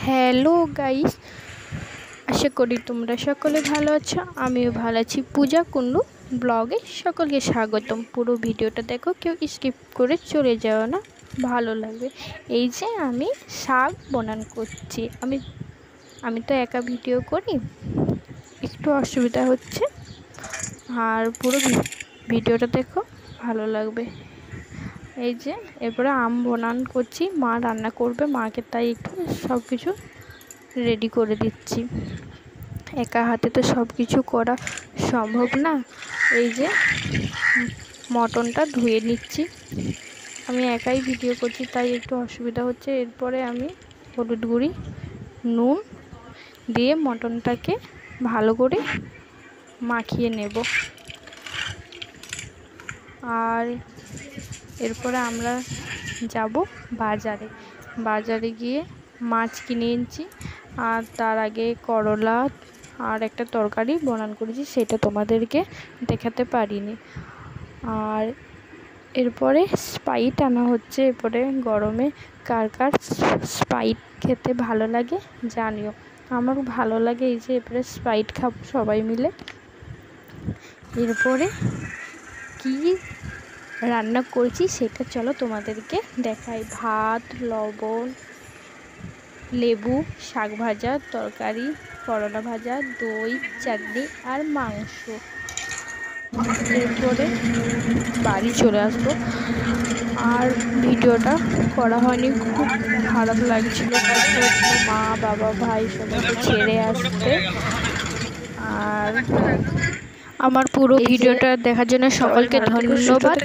Hello guys, আশা করি তোমরা সকলে ভালো আছো। আমিও ভালো আছি। পূজা কুন্ডু ব্লগে সকলকে স্বাগতম। পুরো ভিডিওটা দেখো, কেউ স্কিপ করে চলে যাও না, ভালো লাগবে। এই যে আমি শাক বানান করছি। আমি তো একা ভিডিও করি, একটু অসুবিধা হচ্ছে, আর পুরো ভিডিওটা দেখো, ভালো লাগবে। এই যে এরপরে আম বানান করছি, মা রান্না করবে, মাকে তাই একটু সব কিছু রেডি করে দিচ্ছি। একা হাতে তো সব কিছু করা সম্ভব না। এই যে মটনটা ধুয়ে নিচ্ছি, আমি একাই ভিডিও করছি তাই একটু অসুবিধা হচ্ছে। এরপরে আমি হলুদ গুঁড়ি, নুন দিয়ে মটনটাকে ভালো করে মাখিয়ে নেব। আর এরপরে আমরা যাব বাজারে গিয়ে মাছ কিনে এনেছি। আর তার আগে করলা আর একটা তরকারি বানান করেছি, সেটা তোমাদেরকে দেখাতে পারিনি। আর এরপরে স্প্রাইট আনা হচ্ছে। এরপরে গরমে কার কার স্প্রাইট খেতে ভালো লাগে জানিও, আমার ভালো লাগে। এই যে এরপরে স্প্রাইট খাবো সবাই মিলে। এরপরে কি রান্না করেছি সেটা চলো তোমাদেরকে দেখাই। ভাত, লবণ, লেবু, শাক ভাজা, তরকারি, করলা ভাজা, দই, চাটনি আর মাংস। এরপরে বাড়ি চলে আসবো। আর ভিডিওটা করা হয়নি, খুব খারাপ লাগছিল, কষ্ট হচ্ছিল মা বাবা ভাই সবাইকে ছেড়ে আসতে। আর আমার পুরো ভিডিওটা দেখার জন্য সকলকে ধন্যবাদ।